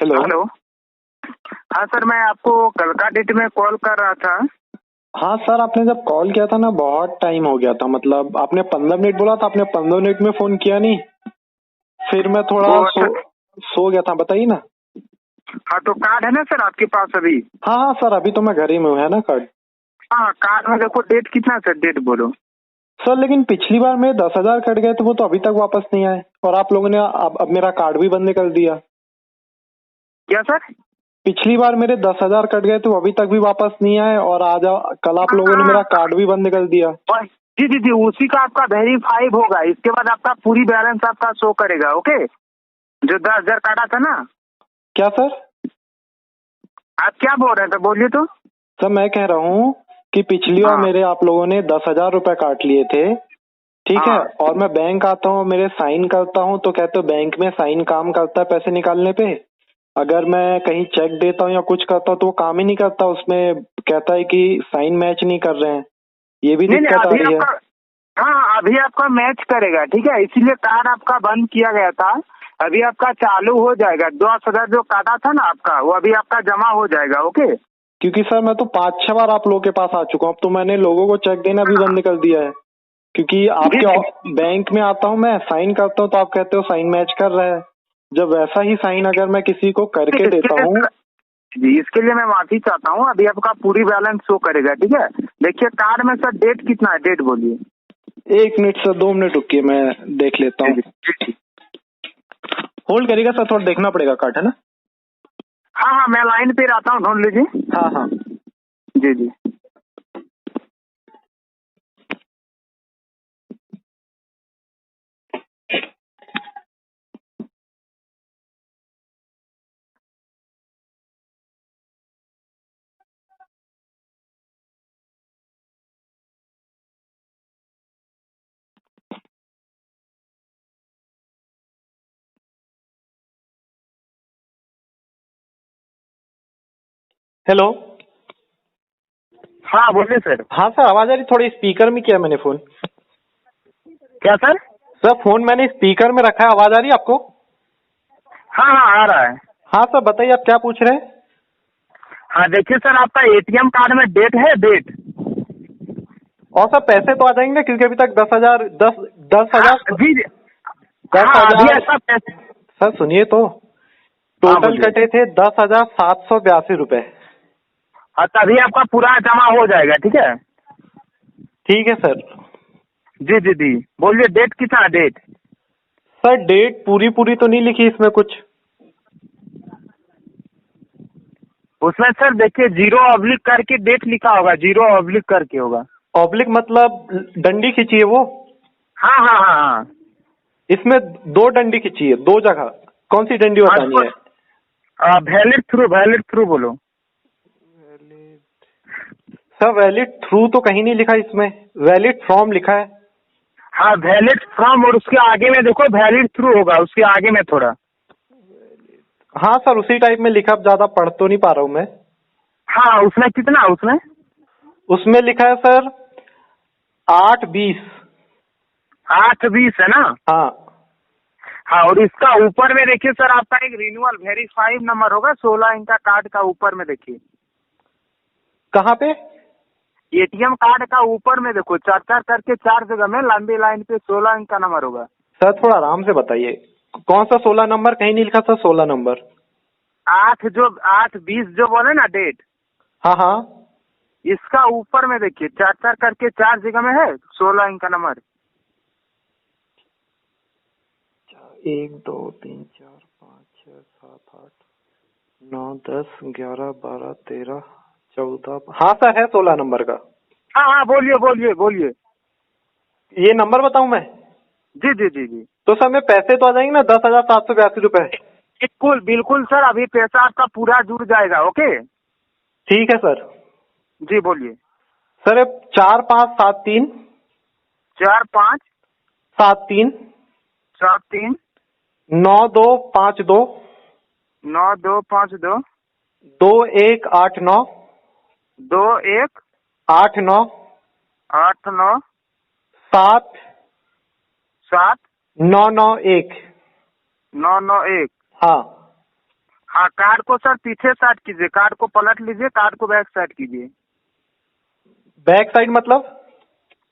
Hello. Hello. हाँ sir, मैं आपको कल का डेट में कॉल कर रहा था। हाँ सर, आपने जब कॉल किया था ना बहुत टाइम हो गया था। मतलब आपने 15 मिनट बोला था, आपने 15 मिनट में फोन किया नहीं। फिर मैं थोड़ा वो सर, सो गया था। बताइए ना। हाँ तो कार्ड है ना सर आपके पास अभी? हाँ हाँ सर, अभी तो मैं घर ही में हूँ, है ना कार्ड। हाँ, कार्ड में देखो डेट कितना सर, डेट बोलो। सर लेकिन पिछली बार मेरे 10,000 कट गए थे, वो तो अभी तक वापस नहीं आए। और आप लोगों ने अब मेरा कार्ड भी बंद कर दिया। क्या सर? पिछली बार मेरे 10,000 कट गए थे, वो अभी तक भी वापस नहीं आए। और आज कल आप हाँ लोगों ने हाँ मेरा कार्ड भी बंद कर दिया। जी जी जी, उसी का आपका वेरीफाइड होगा। इसके बाद आपका पूरी बैलेंस आपका शो करेगा। ओके, जो 10,000 काटा था ना। क्या सर? आप क्या बोल रहे थे, बोलिए तो। सर मैं कह रहा हूँ कि पिछली बार हाँ मेरे आप लोगों ने 10,000 रुपए काट लिए थे, ठीक है। हाँ, और मैं बैंक आता हूँ, मेरे साइन करता हूँ, तो कहते हो बैंक में साइन काम करता है पैसे निकालने पे। अगर मैं कहीं चेक देता हूँ या कुछ करता हूँ तो वो काम ही नहीं करता, उसमें कहता है कि साइन मैच नहीं कर रहे हैं। ये भी नहीं नहीं, दिक्कत आ अभी रही है। आपका, हाँ अभी आपका मैच करेगा, ठीक है। इसीलिए कार्ड आपका बंद किया गया था। अभी आपका चालू हो जाएगा। 10,000 जो काटा था ना आपका, वो अभी आपका जमा हो जाएगा। ओके। क्योंकि सर मैं तो 5-6 बार आप लोगों के पास आ चुका हूँ। अब तो मैंने लोगों को चेक देना भी बंद कर दिया है। क्योंकि जी आपके जी बैंक में आता हूँ, मैं साइन करता हूँ तो आप कहते हो साइन मैच कर रहा है। जब वैसा ही साइन अगर मैं किसी को करके इसके देता लिए हूँ। जी, इसके लिए मैं माफी चाहता हूँ। अभी आपका पूरी बैलेंस शो करेगा, ठीक है। देखिए कार्ड में सर डेट कितना है, डेट बोलिए। 1 मिनट सर, 2 मिनट रुकिए, मैं देख लेता जी हूँ। जी जी जी। होल्ड करिएगा सर, थोड़ा देखना पड़ेगा कार्ड, है ना। हाँ हाँ, मैं लाइन पे रहता हूँ, ढूंढ लीजिए। हाँ हाँ। जी जी। हेलो। हाँ बोलिए सर। हाँ सर, आवाज आ रही। थोड़ी स्पीकर में किया मैंने फोन। क्या सर? सर फोन मैंने स्पीकर में रखा है, आवाज आ रही है आपको? हाँ हाँ, आ रहा है। हाँ सर बताइए, आप क्या पूछ रहे हैं? हाँ देखिए सर, आपका एटीएम कार्ड में डेट है, डेट। और सर पैसे तो आ जाएंगे ना, क्योंकि अभी तक 10,000 दस हाँ हजार जी जी। दस हाँ अभी हजार ऐसा पैसे। सर सुनिए तो। हाँ टोटल बोलिए। कटे थे 10,782 रुपए। हाँ तभी आपका पूरा जमा हो जाएगा, ठीक है। ठीक है सर। जी जी जी, बोलिए डेट कितना है, डेट। सर डेट पूरी पूरी तो नहीं लिखी इसमें कुछ। उसमें सर देखिए 0 ऑब्लिक करके डेट लिखा होगा, 0 ऑब्लिक करके होगा। ऑब्लिक मतलब डंडी खींची है वो। हाँ हाँ हाँ हाँ। इसमें 2 डंडी खींची है, 2 जगह। कौन सी डंडी हाँ बतानी तो है? वैलिड थ्रू, वैलिड थ्रू बोलो। सर वैलिड थ्रू तो कहीं नहीं लिखा इसमें, वैलिड फ्रॉम लिखा है। हाँ वैलिड फ्रॉम, और उसके आगे में देखो वैलिड थ्रू होगा, उसके आगे में थोड़ा। हाँ सर उसी टाइप में लिखा, अब ज्यादा पढ़ तो नहीं पा रहा हूँ मैं। हाँ उसमें कितना, उसमें उसमें लिखा है सर 820। 820 है ना। हाँ। हाँ, और इसका ऊपर में देखिए सर, आपका एक रिन्यूअल वेरीफाइड नंबर होगा 16 अंक का कार्ड का, ऊपर में देखिए। कहाँ पे? एटीएम कार्ड का ऊपर में देखो, चार चार करके 4 जगह में लंबी लाइन पे 16 अंक का नंबर होगा। सर थोड़ा आराम से बताइए। कौन सा 16 नंबर? कहीं नहीं लिखा था 16 नंबर। 820 जो बोले ना डेट, हाँ हाँ। इसका ऊपर में देखिए, चार चार करके 4 जगह में है 16 अंक का नंबर। 1 2 3 4 5 6 7 8 9 10 11 12 13 14। हाँ सर है 16 नंबर का। हाँ हाँ, बोलिए बोलिए बोलिए। ये नंबर बताऊं मैं? जी जी जी जी, तो सर मेरे पैसे तो आ जाएंगे ना, 10,782 रुपए। बिल्कुल बिल्कुल सर, अभी पैसा आपका पूरा जुड़ जाएगा। ओके। ठीक है सर। जी बोलिए। सर 4573 4 5 73 7 3 9252 9 2 5 2 2189 2 1 89 8 9 7 7 991। 9 9 1। हाँ। हाँ, कार्ड को सर पीछे साइड कीजिए, कार्ड को पलट लीजिए, कार्ड को बैक साइड कीजिए। बैक साइड मतलब?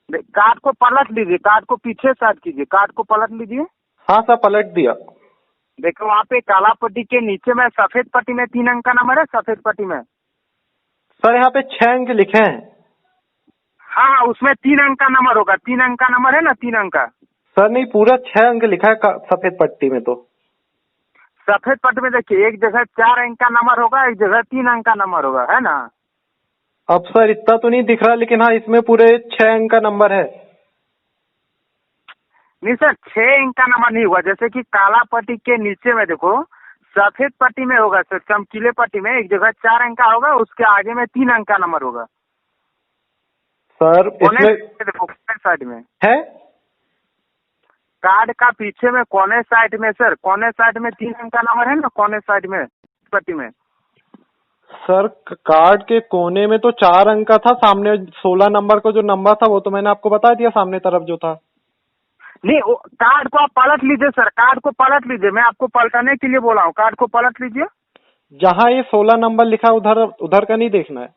कार्ड को पलट लीजिए, कार्ड को पीछे साइड कीजिए, कार्ड को पलट लीजिए। हाँ सर, पलट दिया। देखो वहाँ पे काला पट्टी के नीचे में सफेद पट्टी में 3 अंक का नंबर है, सफेद पट्टी में। सर यहाँ पे 6 अंक लिखे हैं। हाँ हाँ, उसमें 3 अंक का नंबर होगा, 3 अंक का नंबर है ना, 3 अंक का। सर नहीं, पूरा 6 अंक लिखा है सफेद पट्टी में तो। सफेद पट्टी में देखिए, एक जगह 4 अंक का नंबर होगा, एक जगह 3 अंक का नंबर होगा, है ना। अब सर इतना तो नहीं दिख रहा, लेकिन हाँ इसमें पूरे 6 अंक का नंबर है। नहीं सर, 6 अंक का नंबर नहीं हुआ। जैसे कि काला पट्टी के नीचे में देखो, सफेद पट्टी में होगा सर, चमकीले पट्टी में एक जगह 4 अंक का होगा, उसके आगे में 3 अंक का नंबर होगा। सर इसमें देखो कोने साइड में है, कार्ड का पीछे में कोने साइड में सर, कोने साइड में 3 अंक का नंबर है ना, कोने साइड में पट्टी में। सर कार्ड के कोने में तो 4 अंक का था, सामने 16 नंबर का जो नंबर था वो तो मैंने आपको बता दिया, सामने तरफ जो था। नहीं, कार्ड को आप पलट लीजिए सर, कार्ड को पलट लीजिए, मैं आपको पलटाने के लिए बोला हूँ, कार्ड को पलट लीजिए। जहाँ ये 16 नंबर लिखा है उधर उधर का नहीं देखना है।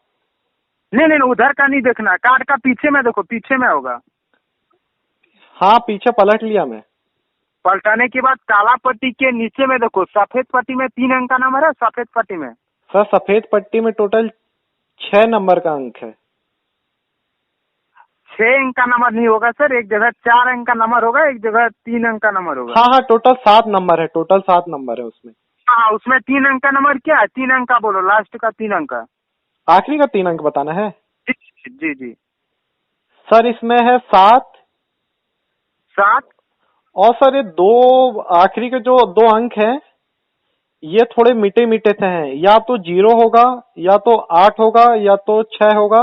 नहीं नहीं, उधर का नहीं देखना है, कार्ड का पीछे में देखो, पीछे में होगा। हाँ पीछे पलट लिया मैं। पलटाने के बाद काला पट्टी के नीचे में देखो, सफेद पट्टी में 3 अंक का नंबर है, सफेद पट्टी में। सर सफेद पट्टी में टोटल 6 नंबर का अंक है। 6 अंक का नंबर नहीं होगा सर, एक जगह 4 अंक का नंबर होगा, एक जगह 3 अंक का नंबर होगा। हाँ हाँ, टोटल 7 नंबर है, टोटल 7 नंबर है उसमें। हाँ, उसमें 3 अंक का नंबर क्या है, 3 अंक का बोलो, लास्ट का 3 अंक का। आखिरी का 3 अंक बताना है। जी जी जी। सर इसमें है 7। 7। और सर ये दो आखिरी के जो 2 अंक हैं ये थोड़े मीठे मीठे से हैं, या तो 0 होगा, या तो 8 होगा, या तो 6 होगा,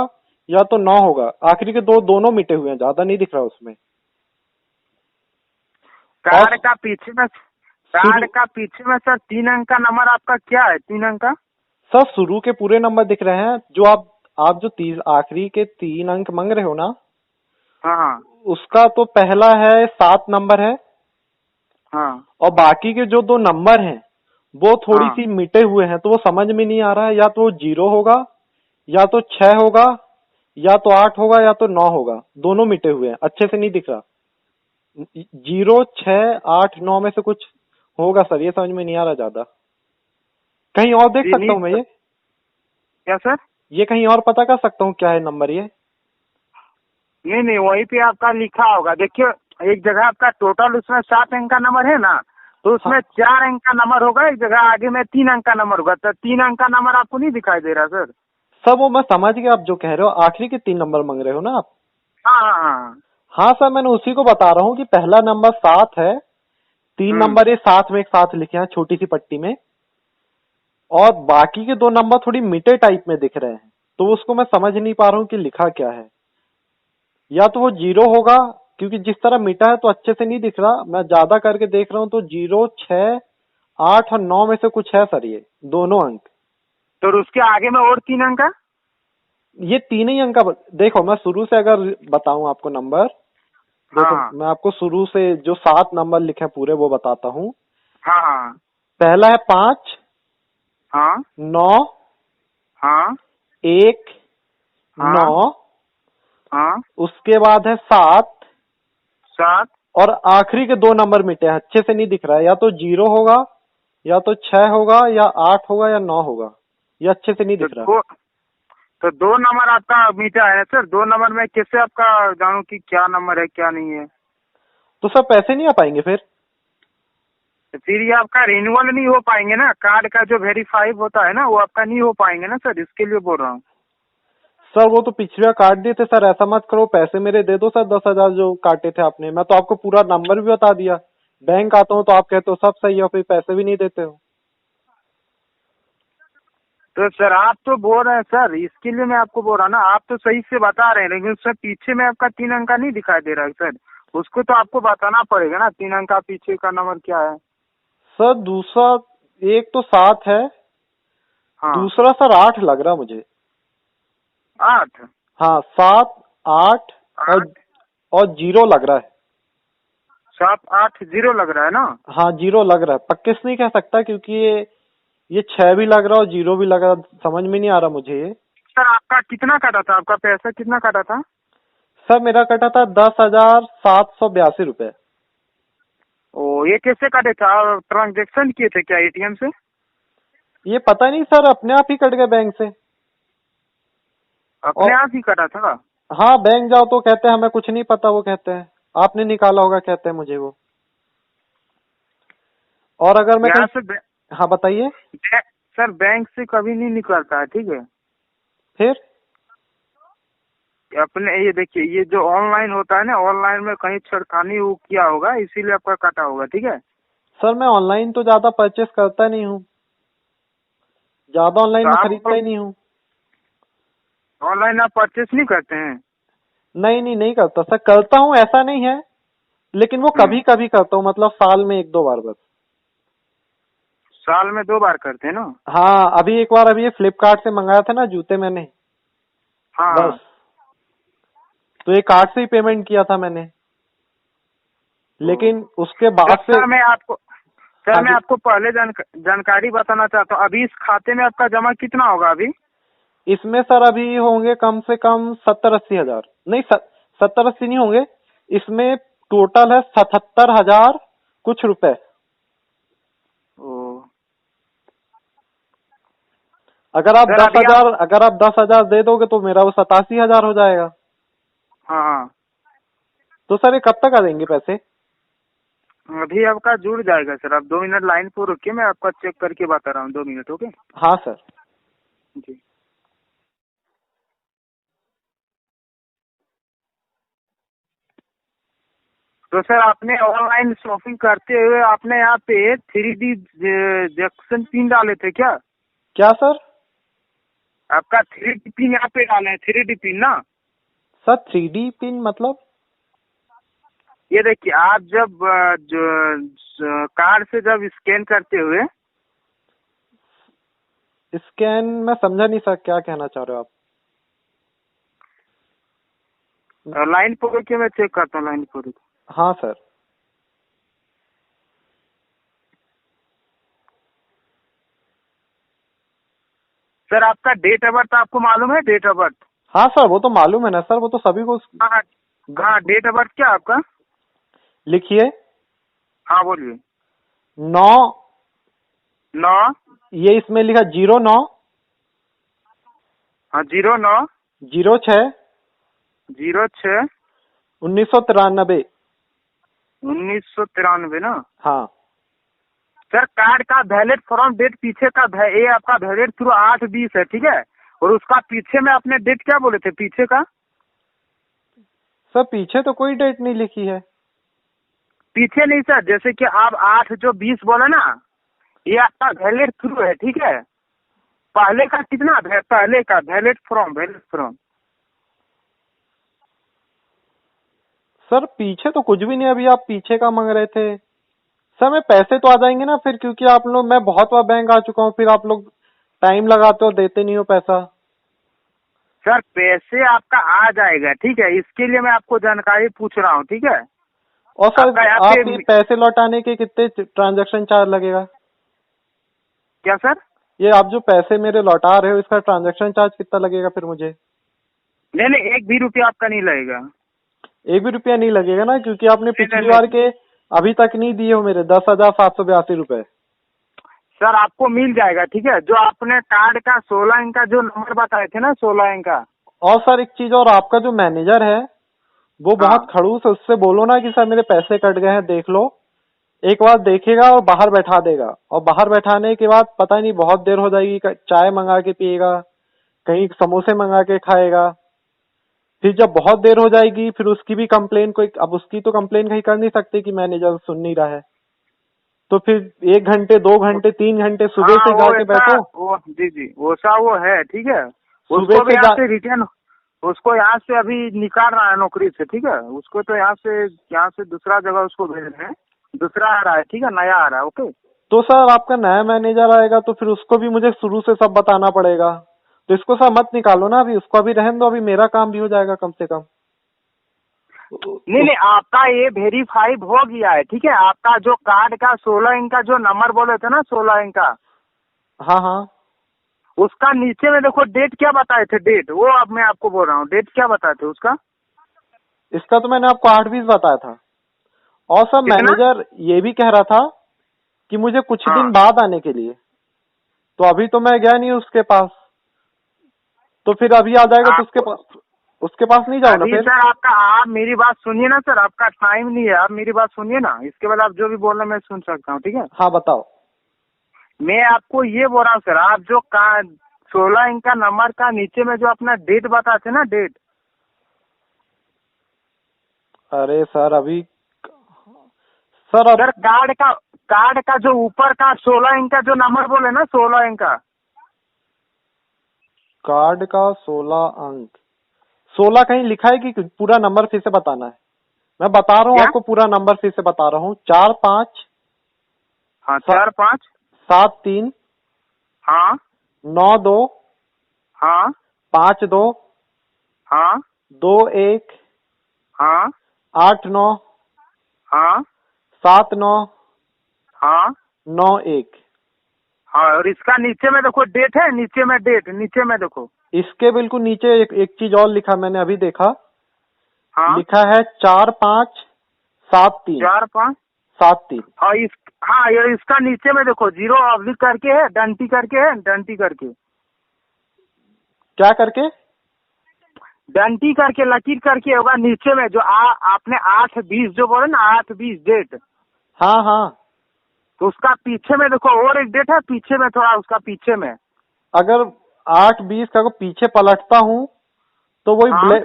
या तो 9 होगा। आखिरी के दोनों मीठे हुए हैं, ज्यादा नहीं दिख रहा उसमें। कार्ड का पीछे में, कार्ड का पीछे में सर 3 अंक का नंबर आपका क्या है, 3 अंक का? सर शुरू के पूरे नंबर दिख रहे हैं, जो आप जो आखिरी के 3 अंक मांग रहे हो ना, हाँ हाँ उसका तो पहला है 7 नंबर है। हाँ और बाकी के जो 2 नंबर हैं वो थोड़ी हाँ। सी मिटे हुए हैं, तो वो समझ में नहीं आ रहा है, या तो 0 होगा, या तो 6 होगा, या तो 8 होगा, या तो 9 होगा। दोनों मिटे हुए हैं, अच्छे से नहीं दिख रहा। 0, 6, 8, 9 में से कुछ होगा सर, ये समझ में नहीं आ रहा ज्यादा। कहीं और देख सकता हूँ मैं ये? क्या सर? ये कहीं और पता कर सकता हूँ क्या है नंबर ये? नहीं नहीं, वहीं पे आपका लिखा होगा, देखिए एक जगह आपका टोटल उसमें 7 अंक का नंबर है ना, तो उसमें हाँ। 4 अंक का नंबर होगा, एक जगह आगे में 3 अंक का नंबर होगा, तो 3 अंक का नंबर आपको नहीं दिखाई दे रहा सर? सर वो मैं समझ गया, आप जो कह रहे हो आखिरी के 3 नंबर मांग रहे हो ना आप? हाँ हाँ हाँ। हाँ सर, मैंने उसी को बता रहा हूँ कि पहला नंबर 7 है, 3 नंबर ये साथ में एक साथ लिखे हैं छोटी सी पट्टी में, और बाकी के 2 नंबर थोड़ी मीटे टाइप में दिख रहे हैं, तो उसको मैं समझ नहीं पा रहा हूँ कि लिखा क्या है। या तो वो 0 होगा, क्योंकि जिस तरह मीटा है तो अच्छे से नहीं दिख रहा, मैं ज्यादा करके देख रहा हूँ, तो 0, 6, 8 और 9 में से कुछ है सर, ये दोनों अंक। तो उसके आगे में और 3 अंक का? ये 3 ही अंक का देखो, मैं शुरू से अगर बताऊं आपको नंबर, देखो हाँ मैं आपको शुरू से जो 7 नंबर लिखे पूरे वो बताता हूँ। हाँ हाँ पहला है 5, हाँ 9, हाँ 1, हाँ 9, हाँ। उसके बाद है 7, 7। और आखिरी के 2 नंबर मिटे हैं, अच्छे से नहीं दिख रहा है, या तो 0 होगा, या तो 6 होगा, या 8 होगा, या 9 होगा। ये अच्छे से नहीं दिख रहा। तो 2 नंबर आपका मीठा है सर, 2 नंबर में कैसे आपका जानूं कि क्या नंबर है क्या नहीं है? तो सर पैसे नहीं आ पाएंगे फिर? तो फिर ये आपका रिन्यूअल नहीं हो पाएंगे ना, कार्ड का जो वेरीफाई होता है ना वो आपका नहीं हो पाएंगे ना सर, इसके लिए बोल रहा हूँ। सर वो तो पिछले काट दिए थे सर, ऐसा मत करो, पैसे मेरे दे दो सर, 10,000 जो काटे थे आपने। मैं तो आपको पूरा नंबर भी बता दिया। बैंक आता हूँ तो आप कहते हो सब सही है, फिर पैसे भी नहीं देते हो। तो सर आप तो बोल रहे हैं सर, इसके लिए मैं आपको बोल रहा ना, आप तो सही से बता रहे हैं, लेकिन सर पीछे में आपका 3 अंक का नहीं दिखाई दे रहा है सर, उसको तो आपको बताना पड़ेगा ना, 3 अंक का पीछे का नंबर क्या है। सर दूसरा, एक तो 7 है, हाँ। दूसरा सर 8 लग रहा मुझे। 8। हाँ 7, 8 और 0 लग रहा है। 7, 8, 0 लग रहा है ना? हाँ 0 लग रहा है, पक्के से नहीं कह सकता, क्योंकि ये 6 भी लग रहा और 0 भी लग रहा, समझ में नहीं आ रहा मुझे ये। सर आपका कितना कटा था, आपका पैसा कितना कटा था? सर मेरा कटा था 10,782 रुपए। ओ, ये कैसे कटे था? ट्रांजेक्शन किए थे क्या एटीएम से? ये पता नहीं सर, अपने आप ही कट गए बैंक से। अपने और आप ही कटा था? हाँ, बैंक जाओ तो कहते हैं हमें कुछ नहीं पता, वो कहते हैं आपने निकाला होगा, कहते हैं मुझे वो। और अगर मैं यहाँ कहीं, से हाँ बताइए। सर बैंक से कभी नहीं निकलता है, ठीक है। फिर अपने ये देखिए, ये जो ऑनलाइन होता है ना, ऑनलाइन में कहीं छेड़खानी किया होगा, इसीलिए आपका काटा होगा, ठीक है। सर मैं ऑनलाइन तो ज्यादा परचेस करता नहीं हूँ, ज्यादा ऑनलाइन तो में खरीदता आप ही नहीं हूँ। ऑनलाइन आप परचेस नहीं करते हैं? नहीं नहीं, नहीं करता सर, करता हूँ ऐसा नहीं है, लेकिन वो हम्म। कभी कभी करता हूँ, मतलब साल में 1-2 बार बस। साल में 2 बार करते हैं ना? हाँ, अभी एक बार, अभी ये फ्लिपकार्ट से मंगाया था ना जूते मैंने, हाँ बस। हाँ। तो ये कार्ड से ही पेमेंट किया था मैंने, ओ, लेकिन उसके तो बाद से। सर हाँ मैं जी। आपको पहले जानकारी बताना चाहता हूँ। अभी इस खाते में आपका जमा कितना होगा अभी? इसमें सर अभी होंगे कम से कम 70-80 हजार, नहीं 70-80 नहीं होंगे। इसमें टोटल है 77,000 कुछ रुपए। ओ, अगर आप सर दस अभी आप, हजार अगर आप 10,000 दे दोगे तो मेरा वो 87,000 हो जाएगा। हाँ हाँ, तो सर ये कब तक आ जाएंगे पैसे? अभी आपका जुड़ जाएगा सर। आप 2 मिनट लाइन पर रुकिए, मैं आपका चेक करके बता रहा हूँ। 2 मिनट, ओके हाँ सर। जी। तो सर आपने ऑनलाइन शॉपिंग करते हुए आपने यहाँ पे 3D जंक्शन पिन डाले थे क्या? क्या सर? आपका 3D पिन यहाँ पे डाले हैं, 3D पिन ना? सर 3D पिन मतलब? ये देखिए, आप जब कार्ड से जब स्कैन करते हुए, स्कैन मैं समझा नहीं सर, क्या कहना चाह रहे हो आप? लाइन पर रुकिए, मैं चेक करता हूँ, लाइन पर रुकिए। हाँ सर। सर आपका डेट ऑफ बर्थ आपको मालूम है? Date of birth? हाँ सर, वो तो मालूम है ना सर, वो तो सभी को। हाँ हाँ हाँ, डेट ऑफ बर्थ क्या है आपका? लिखिए। हाँ बोलिए। 9, 9, ये इसमें लिखा 09, हाँ 09, 06, 06, 1993। 1993 ना? हाँ सर कार्ड का वैलिड फ्रॉम डेट पीछे का ये आपका वैलिड थ्रू 8/20 है, ठीक है। और उसका पीछे में आपने डेट क्या बोले थे पीछे का? सर, पीछे तो कोई डेट नहीं लिखी है। पीछे नहीं सर, जैसे कि आप 8/20 बोले ना, ये आपका वैलिड थ्रू है, ठीक है। पहले का कितना है? पहले का वैलिड फ्रॉम। सर पीछे तो कुछ भी नहीं, अभी आप पीछे का मांग रहे थे। सर मैं पैसे तो आ जाएंगे ना फिर, क्योंकि आप लोग, मैं बहुत बार बैंक आ चुका हूँ, फिर आप लोग टाइम लगाते हो, देते नहीं हो पैसा। सर पैसे आपका आ जाएगा, ठीक है। इसके लिए मैं आपको जानकारी पूछ रहा हूँ, ठीक है। और सर आपका यहाँ आप ये पे पैसे लौटाने के कितने ट्रांजैक्शन चार्ज लगेगा? क्या सर? ये आप जो पैसे मेरे लौटा रहे हो, इसका ट्रांजैक्शन चार्ज कितना लगेगा फिर मुझे? नहीं नहीं, 1 भी रुपया आपका नहीं लगेगा। 1 भी रुपया नहीं लगेगा ना, क्योंकि आपने नहीं पिछली नहीं बार नहीं। के अभी तक नहीं दिए हो मेरे 10,782 रुपए। सर आपको मिल जाएगा, ठीक है। जो आपने कार्ड का 16 अंक का जो नंबर बताए थे ना, 16 अंक का। और सर एक चीज और, आपका जो मैनेजर है वो बहुत हाँ खड़ूस है, उससे बोलो ना कि सर मेरे पैसे कट गए हैं, देख लो। एक बार देखेगा और बाहर बैठा देगा, और बाहर बैठाने के बाद पता नहीं बहुत देर हो जाएगी, चाय मंगा के पिएगा, कहीं समोसे मंगा के खाएगा। फिर जब बहुत देर हो जाएगी, फिर उसकी भी कंप्लेन, कोई, अब उसकी तो कंप्लेन कहीं कर नहीं सकते कि मैनेजर सुन नहीं रहा है। तो फिर 1 घंटे, 2 घंटे, 3 घंटे सुबह हाँ, से वो जाके ऐसा, बैठो। वो जी जी, वैसा वो है, ठीक है। सुबह उसको भी से यहाँ जा से रिटर्न, उसको यहाँ से अभी निकाल रहा है नौकरी से, ठीक है। उसको तो यहाँ से दूसरा जगह उसको भेज रहे हैं। दूसरा आ रहा है, ठीक है, नया आ रहा है, ओके। तो सर आपका नया मैनेजर आएगा तो फिर उसको भी मुझे शुरू से सब बताना पड़ेगा। तो इसको सर मत निकालो ना अभी, उसको अभी रहने दो, अभी मेरा काम भी हो जाएगा कम से कम। नहीं नहीं, आपका ये वेरीफाई हो गया है, ठीक है। आपका जो कार्ड का 16 अंक का जो नंबर बोले थे ना, 16 अंक का, हाँ हाँ। उसका नीचे में देखो डेट क्या बताए थे, डेट वो अब मैं आपको बोल रहा हूँ, डेट क्या बताए थे उसका? इसका तो मैंने आपको 8-20 बताया था। और सब कितना? मैनेजर ये भी कह रहा था कि मुझे कुछ दिन हाँ, बाद आने के लिए, तो अभी तो मैं गया नहीं उसके पास, तो फिर अभी आ जाएगा तो आपको उसके पास नहीं जाऊँ ना अभी फिर? सर आपका, आप मेरी बात सुनिए ना सर, आपका टाइम नहीं है, आप मेरी बात सुनिए ना, इसके बाद आप जो भी बोल रहे हैं मैं सुन सकता हूँ, ठीक है? हाँ बताओ। मैं आपको ये बोल रहा हूँ सर, आप जो 16 अंक का नंबर का नीचे में जो अपना डेट बताते ना, डेट। अरे सर अभी सर अब सर कार्ड का जो ऊपर का 16 अंक का जो नंबर बोले ना, 16 अंक का। कार्ड का 16 अंक, 16 कहीं लिखा है कि पूरा नंबर फिर से बताना है? मैं बता रहा हूँ क्या? आपको, पूरा नंबर फिर से बता रहा हूँ। 4-5 हाँ, 4-5। 7-3 हाँ 9-2 हाँ 5-2 हाँ 2-1 हाँ 8-9 हाँ 7-9 हाँ 9-1। हाँ। और इसका नीचे में देखो डेट है, नीचे में डेट, नीचे में देखो। इसके बिल्कुल नीचे एक चीज और लिखा, मैंने अभी देखा, हाँ, लिखा है 4-5 7-3 4-5। 7-3। हाँ हाँ, ये इसका नीचे में देखो, जीरो ऑब्लिक करके है, डंटी करके है, डंटी करके। क्या करके? डंटी करके लकीर करके होगा नीचे में, जो आपने 8-20 जो बोले ना, 8-20 डेट, हाँ हाँ। तो उसका पीछे में देखो और एक डेट है, पीछे में थोड़ा उसका पीछे में। अगर 8-20 का को पीछे पलटता हूँ तो वही हाँ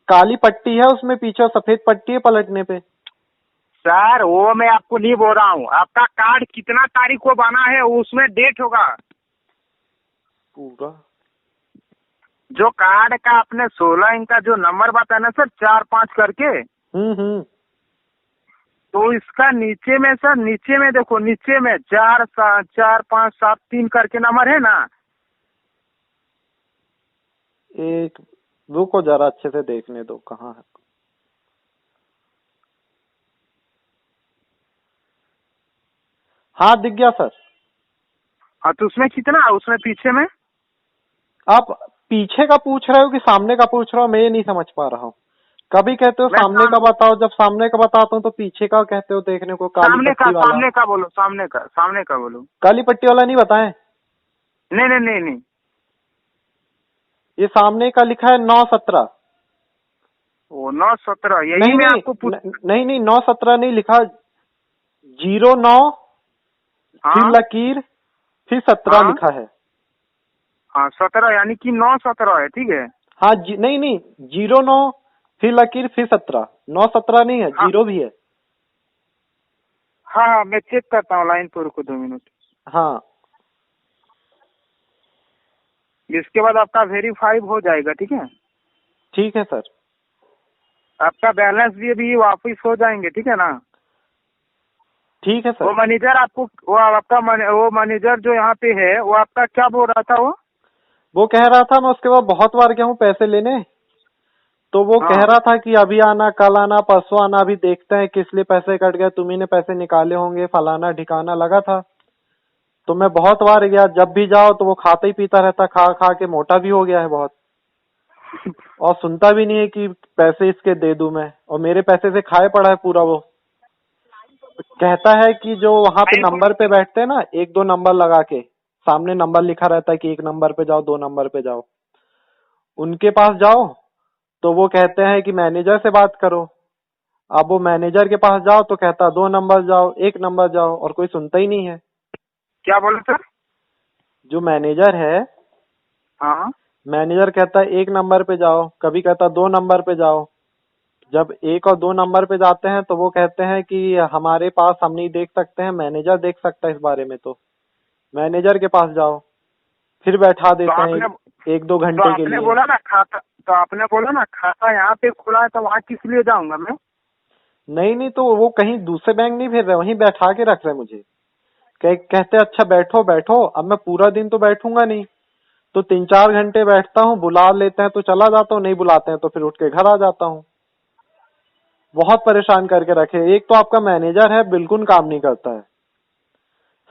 काली पट्टी है उसमें पीछे और सफेद पट्टी है पलटने पे। सर, वो मैं आपको नहीं बोल रहा हूँ, आपका कार्ड कितना तारीख को बना है उसमें डेट होगा। पूरा जो कार्ड का आपने 16 अंक का जो नंबर बताया ना सर, 4-5 करके, हम्म। तो इसका नीचे में सर, नीचे में देखो, नीचे में 4-5-7-3 करके नंबर है ना। एक रुको जरा अच्छे से देखने दो कहाँ है। हाँ दिख गया सर। हाँ, तो उसमें कितना है, उसमें पीछे में? आप पीछे का पूछ रहे हो कि सामने का पूछ रहे हो? मैं ये नहीं समझ पा रहा हूँ। कभी कहते हो मैं सामने का बताओ, जब सामने का बताता हूँ तो पीछे का कहते हो देखने को, काली सामने का, पट्टी वाला। सामने का बोलो, सामने का बोलो। काली पट्टी वाला नहीं बताएं? नहीं नहीं नहीं नहीं। ये सामने का लिखा है 9-17। वो 9-17, यही नहीं मैं नहीं आपको पूछ। नहीं नहीं 9-17 नहीं लिखा, 09 फिर हाँ लकीर फिर 17 हाँ लिखा है। हाँ, 17 यानी कि 9-17 है, ठीक है। हाँ नहीं नहीं 09 फिर लकीर फिर 17, 9-17 नहीं है, हाँ जीरो भी है। हाँ हाँ, मैं चेक करता हूँ, लाइन पर रुको 2 मिनट। हाँ इसके बाद आपका वेरीफाई हो जाएगा, ठीक है। ठीक है सर। आपका बैलेंस भी अभी वापस हो जाएंगे, ठीक है ना। ठीक है वो सर। मैनेजर आपको, वो मैनेजर जो यहाँ पे है, वो आपका क्या बोल रहा था वो? वो कह रहा था, मैं उसके बाद बहुत बार गया हूँ पैसे लेने, तो वो कह हाँ, रहा था कि अभी आना, कल आना, परसों आना, अभी देखते हैं किस लिए पैसे कट गए, तुम्ही ने पैसे निकाले होंगे, फलाना ठिकाना लगा था। तो मैं बहुत बार गया, जब भी जाओ तो वो खाता ही पीता रहता, खा खा के मोटा भी हो गया है बहुत, और सुनता भी नहीं है कि पैसे इसके दे दूं मैं, और मेरे पैसे से खाए पड़ा है पूरा वो। कहता है कि जो वहां पे नंबर पे बैठते हैं ना, 1-2 नंबर लगा के, सामने नंबर लिखा रहता है कि 1 नंबर पे जाओ, 2 नंबर पे जाओ, उनके पास जाओ, तो वो कहते हैं कि मैनेजर से बात करो। अब वो मैनेजर के पास जाओ तो कहता 2 नंबर जाओ, 1 नंबर जाओ, और कोई सुनता ही नहीं है। क्या बोले सर? जो मैनेजर है, हाँ मैनेजर कहता है 1 नंबर पे जाओ, कभी कहता 2 नंबर पे जाओ। जब 1 और 2 नंबर पे जाते हैं तो वो कहते हैं कि हमारे पास हम नहीं देख सकते हैं, मैनेजर देख सकता है इस बारे में, तो मैनेजर के पास जाओ। फिर बैठा तो देते हैं आपने 1-2 तो घंटे के आपने लिए। बोला ना खाता, तो आपने बोला ना खाता यहाँ पे खुला है, तो वहाँ किस लिए जाऊंगा मैं? नहीं नहीं, तो वो कहीं दूसरे बैंक नहीं भेज रहे, वहीं बैठा के रख रहे मुझे। कहते अच्छा बैठो बैठो, अब मैं पूरा दिन तो बैठूंगा नहीं, तो 3-4 घंटे बैठता हूँ, बुला लेते हैं तो चला जाता हूँ, नहीं बुलाते हैं तो फिर उठ के घर आ जाता हूँ। बहुत परेशान करके रखे। एक तो आपका मैनेजर है बिल्कुल काम नहीं करता है,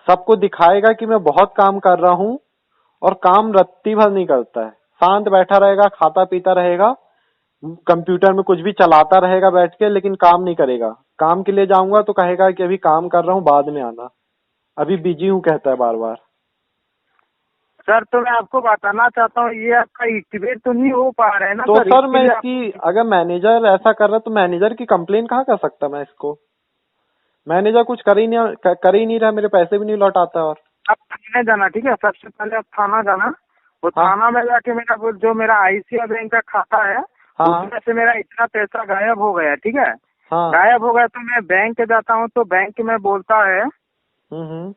सबको दिखाएगा कि मैं बहुत काम कर रहा हूँ, और काम रत्ती भर नहीं करता है। शांत बैठा रहेगा, खाता पीता रहेगा, कंप्यूटर में कुछ भी चलाता रहेगा बैठ के, लेकिन काम नहीं करेगा। काम के लिए जाऊंगा तो कहेगा कि अभी काम कर रहा हूँ, बाद में आना, अभी बिजी हूँ कहता है बार बार। सर तो मैं आपको बताना चाहता हूँ, ये आपका एक्टिवेट तो नहीं हो पा रहा है ना तो सर, सर इसके मैं लिए इसकी, अगर मैनेजर ऐसा कर रहा है तो मैनेजर की कंप्लेन कहाँ कर सकता मैं इसको? मैनेजर कुछ कर ही नहीं रहा, मेरे पैसे भी नहीं लौटाता। और आप थाने जाना, ठीक है, सबसे पहले आप थाना जाना। वो हाँ थाना में जाके मेरा जो मेरा आईसीआई बैंक का खाता है, हाँ उसमें से मेरा इतना पैसा गायब हो गया, ठीक है। हाँ। गायब हो गया तो मैं बैंक जाता हूँ, तो बैंक में बोलता है हम्म।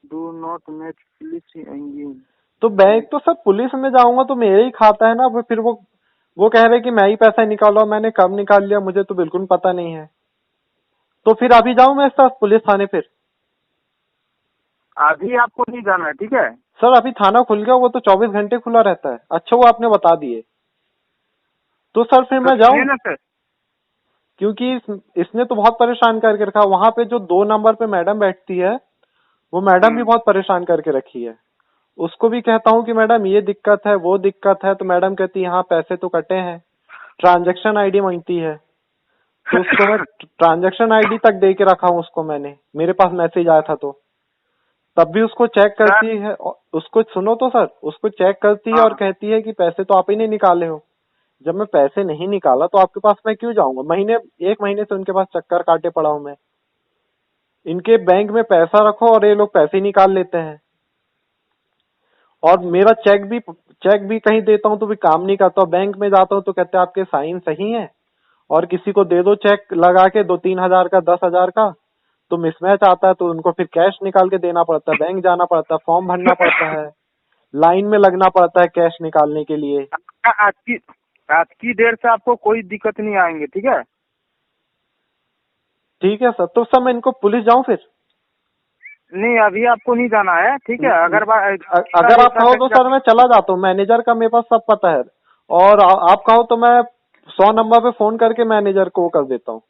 Do not match police engage. तो बैंक तो सर पुलिस में जाऊंगा तो मेरे ही खाता है ना, फिर वो कह रहे कि मैं ही पैसा निकाला, मैंने कब निकाल लिया मुझे तो बिल्कुल पता नहीं है। तो फिर अभी जाऊं मैं साथ पुलिस थाने फिर? अभी आपको नहीं जाना है, ठीक है। सर अभी थाना खुल गया, वो तो 24 घंटे खुला रहता है। अच्छा वो आपने बता दिए, तो सर फिर तो मैं सुनिए जाऊं? ना सर। क्योंकि इसने तो बहुत परेशान करके रखा। वहां पे जो 2 नंबर पे मैडम बैठती है, वो मैडम भी हम्म। बहुत परेशान करके रखी है। उसको भी कहता हूँ कि मैडम ये दिक्कत है वो दिक्कत है, तो मैडम कहती है हाँ पैसे तो कटे हैं, ट्रांजैक्शन आईडी मांगती है। तो उसको मैं ट्रांजैक्शन आईडी तक दे के रखा हूँ उसको, मैंने, मेरे पास मैसेज आया था तो तब भी उसको चेक सर। करती है। उसको सुनो तो सर, उसको चेक करती है और हाँ। कहती है कि पैसे तो आप ही ने निकाले हो। जब मैं पैसे नहीं निकाला तो आपके पास मैं क्यों जाऊंगा? 1 महीने से उनके पास चक्कर काटे पड़ा हूं मैं। इनके बैंक में पैसा रखो और ये लोग पैसे निकाल लेते हैं। और मेरा चेक भी कहीं देता हूँ तो भी काम नहीं करता। बैंक में जाता हूँ तो कहते हैं आपके साइन सही हैं, और किसी को दे दो चेक लगा के 2-3 हजार का, 10 हजार का, तो मिसमैच आता है, तो उनको फिर कैश निकाल के देना पड़ता है, बैंक जाना पड़ता है, फॉर्म भरना पड़ता है, लाइन में लगना पड़ता है कैश निकालने के लिए। आज की आज की डेट से आपको कोई दिक्कत नहीं आएंगे, ठीक है। ठीक है सर, तो सर मैं इनको पुलिस जाऊं फिर? नहीं, अभी आपको नहीं जाना है, ठीक है। अगर अगर आप ऐसा कहो तो करके सर मैं चला जाता हूँ, मैनेजर का मेरे पास सब पता है। और आप कहो तो मैं 100 नंबर पे फोन करके मैनेजर को कर देता हूँ।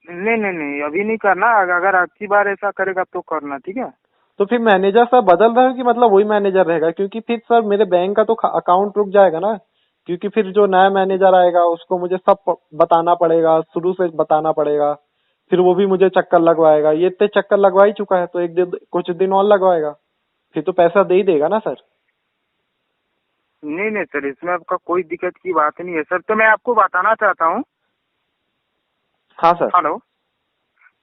नहीं नहीं नहीं, अभी नहीं करना। अगर अगली बार ऐसा करेगा तो करना, ठीक है। तो फिर मैनेजर सर बदल रहे हो कि मतलब वही मैनेजर रहेगा? क्योंकि फिर सर मेरे बैंक का तो अकाउंट रुक जाएगा ना। क्योंकि फिर जो नया मैनेजर आएगा उसको मुझे सब बताना पड़ेगा, शुरू से बताना पड़ेगा। फिर वो भी मुझे चक्कर लगवाएगा, ये इतने चक्कर लगवा ही चुका है, तो एक दिन कुछ दिन और लगवाएगा। फिर तो पैसा दे ही देगा ना सर। नहीं नहीं सर, इसमें आपका कोई दिक्कत की बात नहीं है सर। तो मैं आपको बताना चाहता हूँ। हाँ सर। हेलो।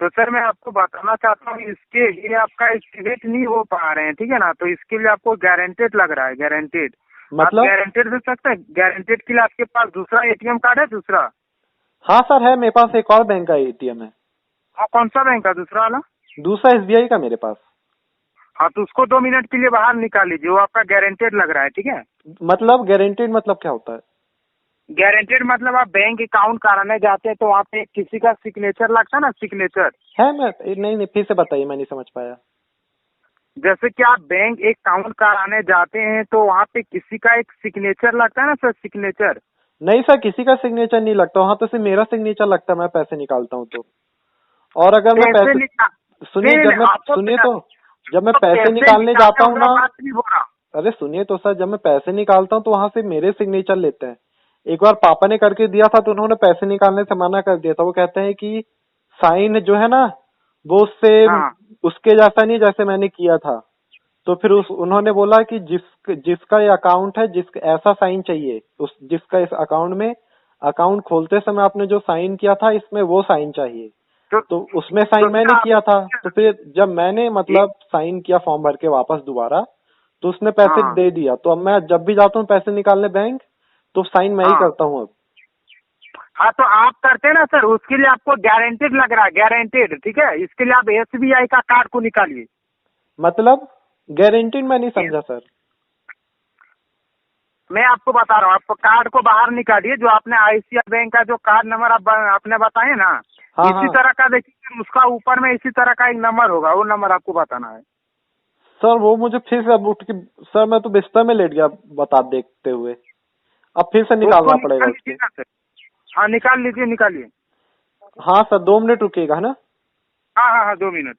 तो सर मैं आपको बताना चाहता हूँ, इसके लिए आपका एक्टिवेट नहीं हो पा रहे हैं, ठीक है ना। तो इसके लिए आपको गारंटेड लग रहा है, गारंटेड। आप मतलब? गारंटेड दे सकते हैं। गारंटेड के लिए आपके पास दूसरा एटीएम कार्ड है, दूसरा? हाँ सर है, मेरे पास एक और बैंक का एटीएम है। हाँ, कौन सा बैंक का दूसरा वाला? दूसरा एसबीआई का मेरे पास। हाँ, तो उसको 2 मिनट के लिए बाहर निकाल लीजिए, वो आपका गारंटेड लग रहा है, ठीक है। मतलब गारंटेड मतलब क्या होता है? गारंटेड मतलब आप बैंक अकाउंट कराने जाते हैं तो वहाँ पे किसी का सिग्नेचर लगता है ना, सिग्नेचर। है मैं नहीं नहीं, फिर से बताइए, मैं नहीं समझ पाया। जैसे कि आप बैंक अकाउंट कराने जाते हैं तो वहाँ पे किसी का एक सिग्नेचर लगता है ना सर, सिग्नेचर। नहीं सर, किसी का सिग्नेचर नहीं लगता वहां, तो सिर्फ मेरा सिग्नेचर लगता है मैं पैसे निकालता हूँ तो। और अगर मैं पैसे पैसे, निकाल सुनिए, जब मैं, आपको सुनिए तो, जब मैं तो पैसे पैसे निकालने निकालते जाता हूँ होगा, ना, बात नहीं हो रहा। अरे सुनिए तो सर, जब मैं पैसे निकालता हूँ तो वहां से मेरे सिग्नेचर लेते हैं। एक बार पापा ने करके दिया था तो उन्होंने पैसे निकालने से मना कर दिया था। वो कहते हैं कि साइन जो है ना, वो उससे, हाँ। उसके जैसा नहीं जैसे मैंने किया था। तो फिर उन्होंने बोला कि जिसका ये अकाउंट है, ऐसा साइन चाहिए, जिसका इस अकाउंट में, अकाउंट खोलते समय आपने जो साइन किया था इसमें वो साइन चाहिए। तो तो उसमें साइन सर मैंने आप किया था। तो फिर जब मैंने एक। मतलब साइन किया फॉर्म भर के वापस दोबारा, तो उसने पैसे हाँ दे दिया। तो अब मैं जब भी जाता हूँ पैसे निकालने बैंक, तो साइन मैं ही हाँ करता हूँ अब। हाँ, तो आप करते हैं ना सर, उसके लिए आपको गारंटेड लग रहा है, गारंटेड, ठीक है। इसके लिए आप एसबीआई का कार्ड को निकालिए। मतलब गारंटीड मैं नहीं समझा सर। मैं आपको बता रहा हूँ, आप कार्ड को बाहर निकालिए, जो आपने आईसीआई बैंक का जो कार्ड नंबर आपने बताए ना, हाँ इसी हाँ तरह का देखिए, उसका ऊपर में इसी तरह का एक नंबर होगा, वो नंबर आपको बताना है। सर, वो मुझे फिर से अब उठ के, सर मैं तो बिस्तर में लेट गया बता देखते हुए, अब फिर से तो उसको निकालना पड़ेगा निकाल लीजिए उसके। ना सर। हाँ, निकाल लीजिए, निकालिए। हाँ सर, 2 मिनट रुकिएगा है ना। हाँ हाँ हाँ, 2 मिनट।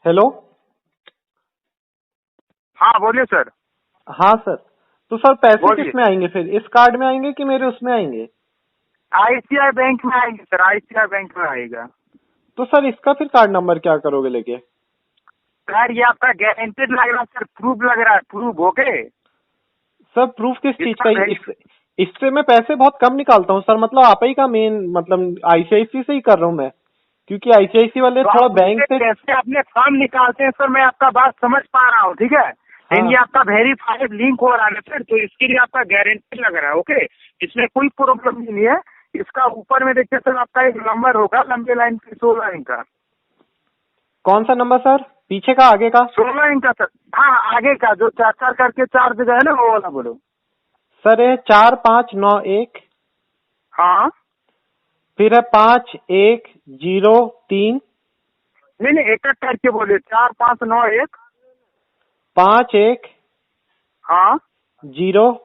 हेलो। हाँ बोलिए सर। हाँ सर। तो सर पैसे बोलिए। किस में आएंगे फिर, इस कार्ड में आएंगे कि मेरे उसमें आएंगे? आईसीआई बैंक में आएंगे सर, आईसीआई बैंक में आएगा। तो सर इसका फिर कार्ड नंबर क्या करोगे लेके? सर ये आपका गारंटेड लग रहा है सर, प्रूफ लग रहा है, प्रूफ ओके। सर प्रूफ किस चीज इसका का? वेरी इससे मैं पैसे बहुत कम निकालता हूँ सर, मतलब आप ही का मेन, मतलब आईसीआईसी से ही कर रहा हूँ मैं, क्योंकि आईसीआईसी वाले तो थोड़ा आप बैंक उससे से। कैसे अपने फॉर्म निकालते हैं सर, मैं आपका बात समझ पा रहा हूँ, ठीक है। लेकिन हाँ ये आपका वेरीफाइड लिंक हो रहा है ना सर, तो इसके लिए आपका गारंटी लग रहा है ओके। इसमें कोई प्रॉब्लम नहीं है। इसका ऊपर में देखिए सर, आपका एक नंबर होगा लंबे लाइन पे, 16 अंक का। कौन सा नंबर सर, पीछे का आगे का? 16 अंक का सर। हाँ आगे का जो चार चार करके 4 जगह है ना, वो वाला बोलो। सर ये 4591, हाँ फिर है 5103, नहीं नहीं, एक एक करके बोलिए। 4591। 51 हाँ 0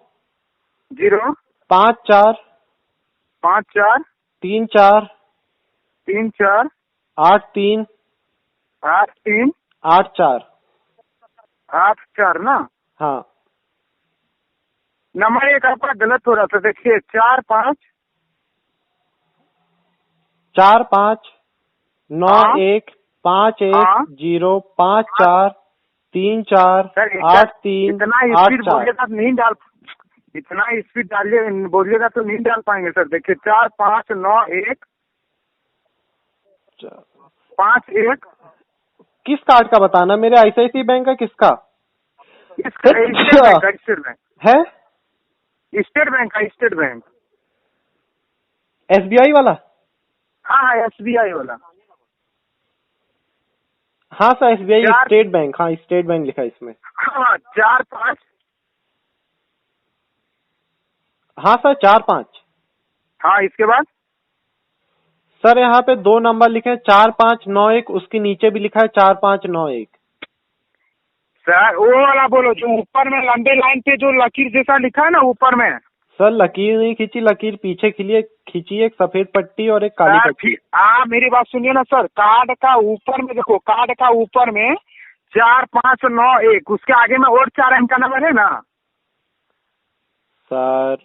0 54 5 4 34 3 4 83 8 3 84। 8 4 ना। हाँ नंबर एक आपका गलत हो रहा था, देखिए 4 5। हाँ 459151 सर, 05434 इतना स्पीड 83 बोलिएगा तो नहीं डाल, इतना स्पीड डालिए बोलिएगा तो नहीं डाल पाएंगे सर। देखिए 4 5 9 1 84। 5 1। किस कार्ड का बताना, मेरे आईसीआईसी बैंक का किसका? इसका स्टेट बैंक का, स्टेट बैंक। है स्टेट बैंक का, स्टेट बैंक। एसबीआई वाला? हाँ हाँ एसबीआई वाला। हाँ सर एसबीआई, 4 स्टेट बैंक, हाँ स्टेट बैंक लिखा है इसमें। हाँ 4 5। हाँ सर 45। हाँ इसके बाद सर यहाँ पे दो नंबर लिखे हैं 4591, उसके नीचे भी लिखा है 4591। सर वो वाला बोलो जो ऊपर में लंबे लाइन पे जो लकीर जैसा लिखा है ना ऊपर में। सर लकीर नहीं खींची, लकीर पीछे खिली खींची, एक सफेद पट्टी और एक काली सर पट्टी। आप मेरी बात सुनिए ना सर, कार्ड का ऊपर में देखो, कार्ड का ऊपर में 4591, उसके आगे में और 4 अंक का नंबर है ना सर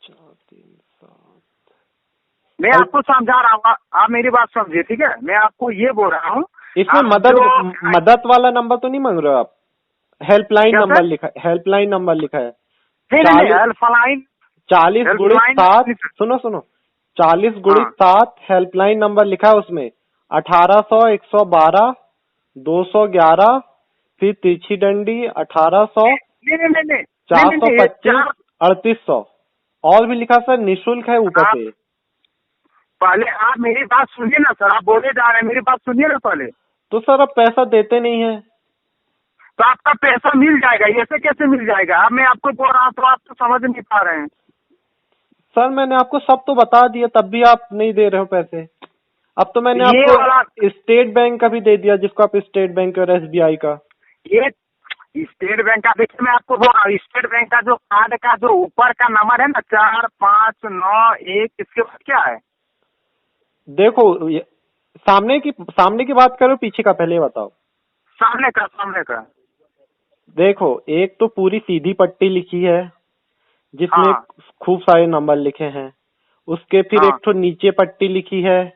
4 3 7। मैं आपको समझा रहा हूँ, आप मेरी बात समझिए, ठीक है। मैं आपको ये बोल रहा हूँ इसमें आप मदद जो मदद वाला नंबर तो नहीं मांग रहे हो आप? हेल्पलाइन क्या नंबर सर? लिखा है, हेल्पलाइन नंबर लिखा है। नहीं नहीं नहीं, हेल्पलाइन 40 * 7, नहीं सर। सुनो सुनो, 40 * हाँ 7 हेल्पलाइन नंबर लिखा है उसमें। 1800 112 211, फिर तिरछी डंडी 1800 नहीं नहीं नहीं नहीं नहीं नहीं नहीं, ये 425 4। 3800, और भी लिखा सर, निःशुल्क है ऊपर आप से। पहले आप मेरी बात सुनिए ना सर, आप बोले जा रहे हैं, मेरी बात सुनिए ना पहले। तो सर अब पैसा देते नहीं है। तो आपका पैसा मिल जाएगा, ऐसे कैसे मिल जाएगा? अब मैं आपको बोल रहा हूँ तो आप तो समझ नहीं पा रहे हैं। सर मैंने आपको सब तो बता दिया, तब भी आप नहीं दे रहे हो पैसे। अब तो मैंने ये आपको वाला स्टेट बैंक का भी दे दिया, जिसको आप स्टेट बैंक और एसबीआई का। ये स्टेट बैंक का, देखिए मैं आपको बोल रहा हूँ, स्टेट बैंक का जो कार्ड का जो ऊपर का नंबर है ना 4591, इसके बाद क्या है? देखो सामने की बात करो, पीछे का पहले बताओ। सामने का, सामने का। देखो एक तो पूरी सीधी पट्टी लिखी है जिसमें हाँ खूब सारे नंबर लिखे हैं। उसके फिर हाँ एक तो नीचे पट्टी लिखी है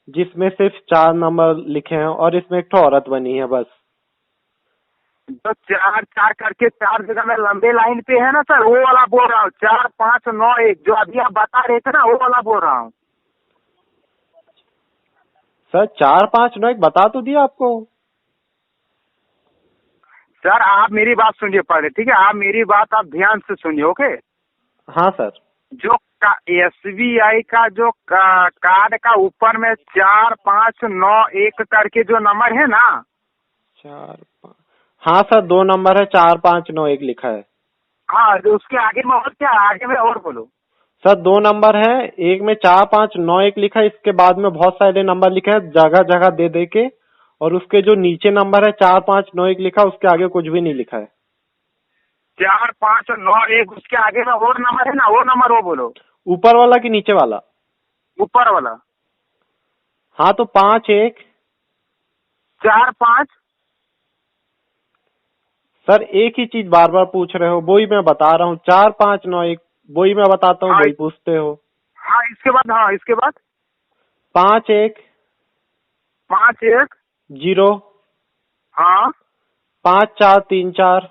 जिसमें सिर्फ 4 नंबर लिखे हैं, और इसमें एक तो औरत बनी है बस। जो 4 4 करके 4 जगह में लंबे लाइन पे है ना सर, वो वाला बोल रहा हूँ। 4591 जो अभी आप बता रहे थे ना, वो वाला बोल रहा हूँ। सर 4591 बता तो दिया आपको। सर आप मेरी बात सुनिए पहले, ठीक है। आप मेरी बात आप ध्यान से सुनिए ओके। हाँ सर। जो एसबीआई का जो कार्ड का ऊपर में 4591 करके जो नंबर है ना। 4 5, हाँ सर 2 नंबर है, 4591 लिखा है। हाँ तो उसके आगे में और क्या, आगे में और बोलो। सर 2 नंबर है, एक में 4591 लिखा है, इसके बाद में बहुत सारे नंबर लिखे हैं जगह जगह दे दे के, और उसके जो नीचे नंबर है 4591 लिखा, उसके आगे कुछ भी नहीं लिखा है। 4591, उसके आगे में और नंबर है ना, वो नंबर वो बोलो। ऊपर वाला कि नीचे वाला? ऊपर वाला। हाँ तो 51 45। सर एक ही चीज बार बार पूछ रहे हो, वही मैं बता रहा हूँ। 4591 वही मैं बताता हूँ, हाँ वही पूछते हो। हाँ, इसके बाद, हाँ इसके बाद 51 51। 0 हाँ 5434।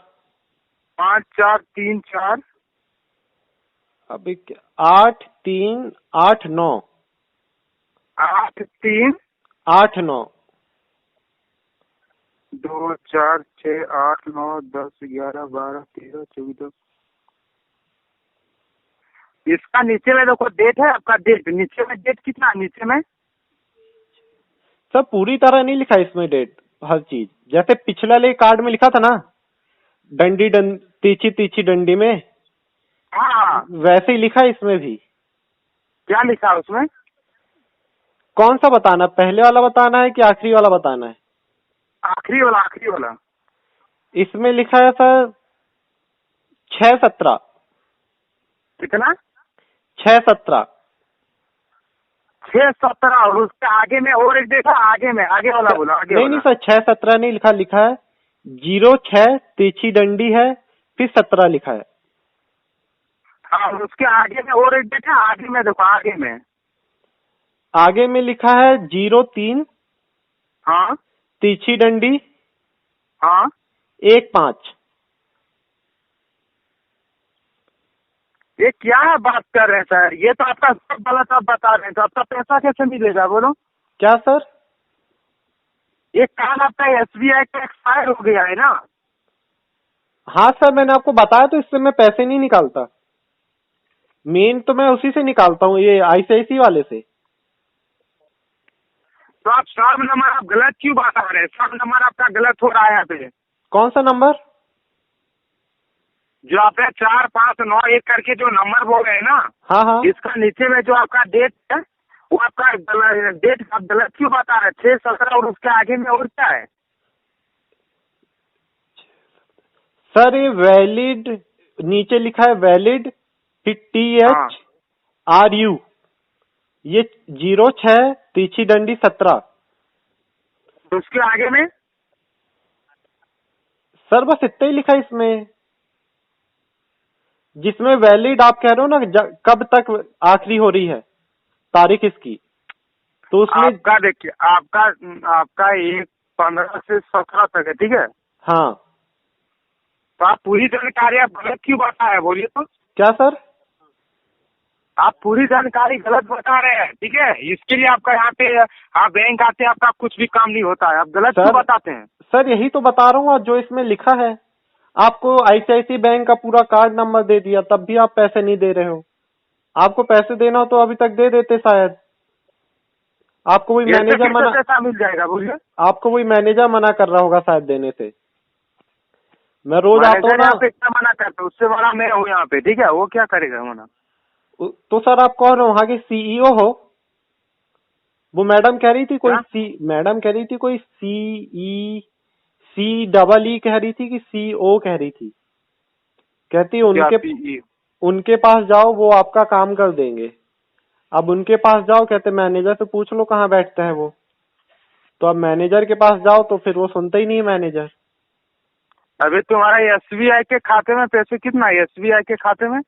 5434। अभी 8389। 83। 89। 2 4 6 8 9 10 11 12 13 14। इसका नीचे में देखो डेट है आपका, डेट नीचे में, डेट कितना है नीचे में? सर पूरी तरह नहीं लिखा इसमें डेट, हर चीज जैसे पिछला वाले कार्ड में लिखा था ना, तीछी तीछी डंडी में, हाँ। वैसे ही लिखा है इसमें भी। क्या लिखा है उसमें? कौन सा बताना, पहले वाला बताना है कि आखिरी वाला बताना है? आखिरी वाला, आखिरी वाला। इसमें लिखा है सर 617। कितना? 617। 617। और उसके आगे में और एक देखा, आगे में, आगे वाला बोला, आगे नहीं नहीं वाला। सर, 617 नहीं लिखा, लिखा है 06 तीछी डंडी है, फिर 17 लिखा है। हाँ, और उसके आगे में और एक देखा, आगे में देखो, आगे में। आगे में लिखा है 03 हाँ तीछी डंडी हाँ। 15। ये क्या बात कर रहे हैं सर? ये तो आपका सब गलत आप बता रहे हैं, तो आपका पैसा कैसे मिलेगा बोलो? क्या सर? ये कार्ड आपका SBI का एक्सपायर हो गया है ना? हाँ सर, मैंने आपको बताया तो, इससे मैं पैसे नहीं निकालता। मेन तो मैं उसी से निकालता हूँ, ये ICICI वाले से। तो आप सब नंबर आप गलत क्यों बता रहे हैं? सब नंबर आपका गलत हो रहा है यहाँ पे। कौन सा नंबर? जो आपने 4 5 9 1 करके जो नंबर बोल रहे हैं ना, हाँ हाँ इसका नीचे में जो आपका डेट है, वो आपका डेट आप गलत क्यों बता रहे हैं? 6 17 और उसके आगे में और क्या है? सर, ये वैलिड नीचे लिखा है, वैलिड फिर हाँ, THRU, ये 06 तीछी डंडी 17। तो उसके आगे में सर बस इतना ही लिखा है इसमें, जिसमें वैलिड आप कह रहे हो ना, कब तक आखिरी हो रही है तारीख इसकी, तो उसमें। आपका देखिए, आपका आपका 1 15 से 17 तक है, ठीक है? हाँ। तो आप पूरी जानकारी आप गलत क्यों बता रहे हैं बोलिए तो? क्या सर? आप पूरी जानकारी गलत बता रहे हैं, ठीक है? इसके लिए आपका यहाँ पे आप बैंक आते हैं, आपका कुछ भी काम नहीं होता है, आप गलत क्यों बताते हैं? सर यही तो बता रहा हूँ, जो इसमें लिखा है। आपको ICICI बैंक का पूरा कार्ड नंबर दे दिया, तब भी आप पैसे नहीं दे रहे हो। आपको पैसे देना हो तो अभी तक दे देते शायद। आपको वही मैनेजर मना, पैसा मिल जाएगा बोलिए? आपको वही मैनेजर मना कर रहा होगा शायद देने से। मैं रोज आता हूँ ना। यहाँ पे क्या मना करते, उससे बड़ा मैं हूँ यहाँ पे, ठीक है? वो क्या करेगा मना? तो सर आप कौन हो, वहाँ के CEO हो? वो मैडम कह रही थी कोई मैडम कह रही थी कोई CE कह रही थी कि CO कह रही थी। कहती उनके पास जाओ, वो आपका काम कर देंगे। अब उनके पास जाओ, कहते मैनेजर से पूछ लो कहाँ बैठता है वो। तो अब मैनेजर के पास जाओ तो फिर वो सुनते ही नहीं है मैनेजर। अभी तुम्हारा SBI के खाते में पैसे कितना है? SBI के खाते में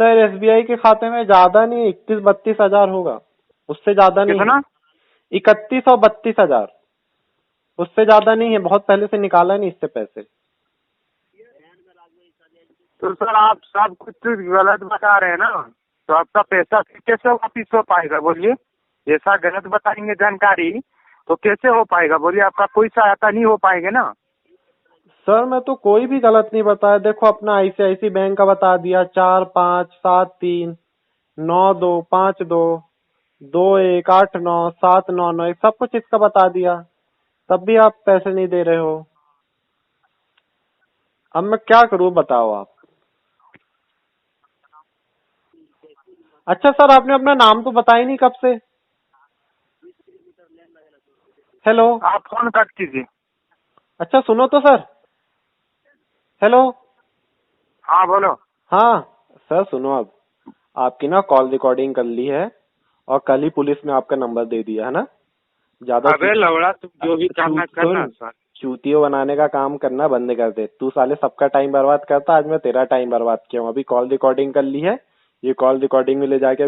सर SBI के खाते में ज्यादा नहीं, 31-32 हजार होगा, उससे ज्यादा नहीं कितना? 31 और 32 हजार, उससे ज्यादा नहीं है। बहुत पहले से निकाला नहीं इससे पैसे। तो सर आप सब कुछ गलत बता रहे हैं ना, तो आपका पैसा फिर कैसे वापिस हो पाएगा बोलिए? ऐसा गलत बताएंगे जानकारी तो कैसे हो पाएगा बोलिए? आपका कोई सहायता नहीं हो पाएगा ना। सर मैं तो कोई भी गलत नहीं बताया, देखो अपना ICICI बैंक का बता दिया, 4 5 7 3 9 2 5 2 2 1 8 9 7 9 9, सब कुछ इसका बता दिया, तब भी आप पैसे नहीं दे रहे हो। अब मैं क्या करूं बताओ आप। अच्छा सर, आपने अपना नाम तो बताया नहीं कब से। हेलो, आप फोन कट कीजिए। अच्छा सुनो तो सर। हेलो। हाँ बोलो। हाँ सर सुनो, अब आपकी ना कॉल रिकॉर्डिंग कर ली है, और कल ही पुलिस ने आपका नंबर दे दिया है ना। ज्यादा अबे लौड़ा, तुम जो भी करना करना सर। चूतियों बनाने का काम करना बंद कर दे। तू साले सबका टाइम बर्बाद करता, आज मैं तेरा टाइम बर्बाद किया हूँ। अभी कॉल रिकॉर्डिंग कर ली है, ये कॉल रिकॉर्डिंग में ले जाके